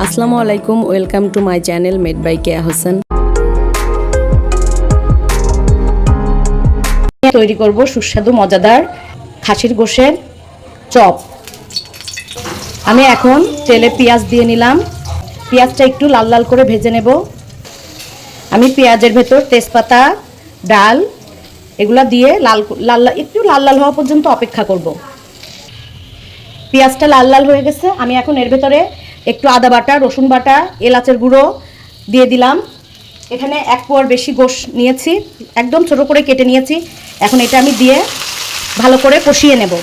আসসালামু আলাইকুম, welcome to my channel made by Keya Hossain. তৈরি করব সুস্বাদু মজাদার খাসির গোশের চপ। আমি এখন তেলে পেঁয়াজ দিয়ে নিলাম। পেঁয়াজটা একটু লাল লাল করে ভেজে নেব। আমি পেঁয়াজের ভেতর তেজপাতা, ডাল এগুলা দিয়ে একটু লাল লাল হওয়া পর্যন্ত অপেক্ষা করব। পেঁয়াজটা লাল লাল হয়ে গেছে। আমি এখন এর ভেতরে একটু আদা বাটা, রসুন বাটা, এলাচের গুঁড়ো দিয়ে দিলাম। এখানে 1 পোয়ার বেশি গোশ নিয়েছি, একদম ছোট করে কেটে নিয়েছি। এখন এটা আমি দিয়ে ভালো করে কষিয়ে নেব।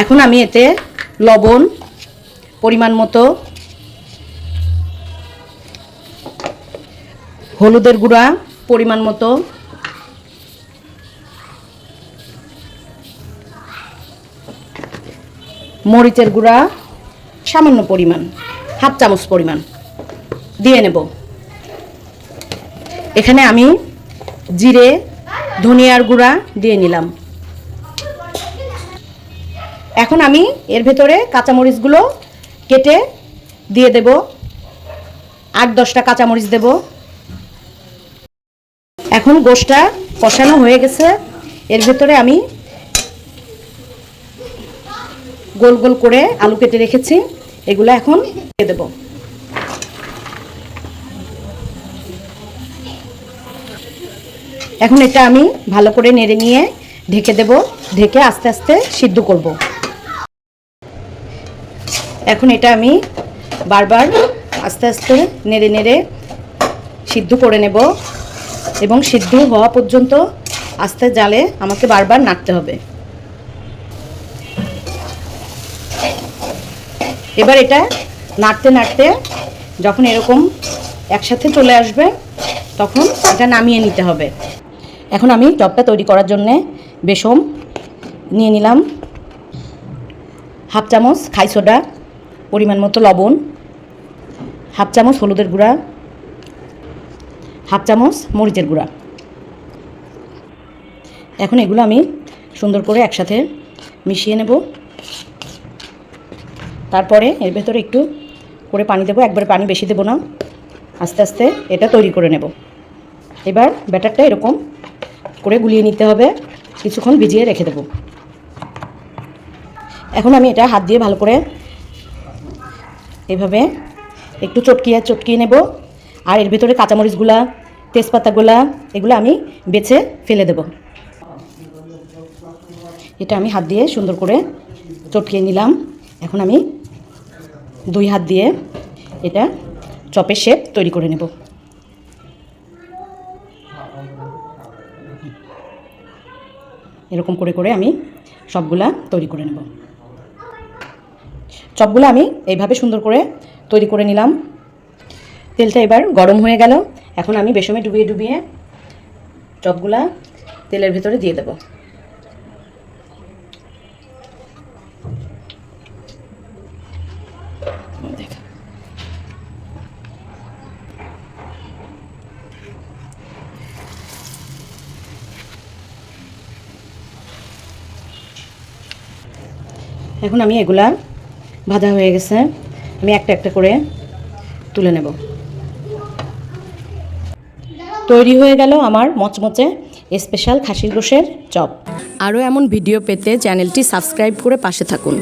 এখন আমি এতে লবণ পরিমাণ মতো, হলুদের গুঁড়া পরিমাণ মতো, মরিচের গুঁড়া সামান্য পরিমাণ, হাফ চামচ পরিমাণ দিয়ে নেব। এখানে আমি জিরে, ধনিয়ার গুঁড়া দিয়ে নিলাম। এখন আমি এর ভেতরে কাঁচামরিচগুলো কেটে দিয়ে দেব। 8-10টা কাঁচামরিচ দেব। এখন গোশটা কষানো হয়ে গেছে। এর ভেতরে আমি গোল গোল করে আলু কেটে রেখেছি, এগুলো এখন দিয়ে দেব। এখন এটা আমি ভালো করে নেড়ে নিয়ে ঢেকে দেব। ঢেকে আস্তে আস্তে সিদ্ধ করব। এখন এটা আমি বারবার আস্তে আস্তে নেড়ে নেড়ে সিদ্ধ করে নেব এবং সিদ্ধ হওয়া পর্যন্ত আস্তে জালে আমাকে বারবার নাড়তে হবে। এবার এটা নাড়তে নাড়তে যখন এরকম একসাথে চলে আসবে তখন এটা নামিয়ে নিতে হবে। এখন আমি চপটা তৈরি করার জন্যে বেসন নিয়ে নিলাম, হাফ চামচ খাই সোডা, পরিমাণ মতো লবণ, হাফ চামচ হলুদের গুঁড়া, হাফ চামচ মরিচের গুঁড়া। এখন এগুলো আমি সুন্দর করে একসাথে মিশিয়ে নেব। তারপরে এর ভেতরে একটু করে পানি দেবো, একবারে পানি বেশি দেবো না, আস্তে আস্তে এটা তৈরি করে নেব। এবার ব্যাটারটা এরকম করে গুলিয়ে নিতে হবে, কিছুক্ষণ ভিজিয়ে রেখে দেব। এখন আমি এটা হাত দিয়ে ভালো করে এভাবে একটু চটকিয়ে নেব। আর এর ভেতরে কাঁচামরিচগুলা, তেজপাতাগুলা এগুলো আমি বেছে ফেলে দেব। এটা আমি হাত দিয়ে সুন্দর করে চটকিয়ে নিলাম। এখন আমি 2 হাত দিয়ে এটা চপের শেপ তৈরি করে নেব। এরকম করে করে আমি সবগুলা তৈরি করে নেব। চপগুলো আমি এইভাবে সুন্দর করে তৈরি করে নিলাম। তেলটা এবার গরম হয়ে গেল। এখন আমি বেসনে ডুবিয়ে ডুবিয়ে চপগুলা তেলের ভেতরে দিয়ে দেব। এখন আমি এগুলা ভাজা হয়ে গেছে, আমি একটা একটা করে তুলে নেব। তৈরি হয়ে গেল আমার মচমচে স্পেশাল খাসির গোশের চপ। আরও এমন ভিডিও পেতে চ্যানেলটি সাবস্ক্রাইব করে পাশে থাকুন।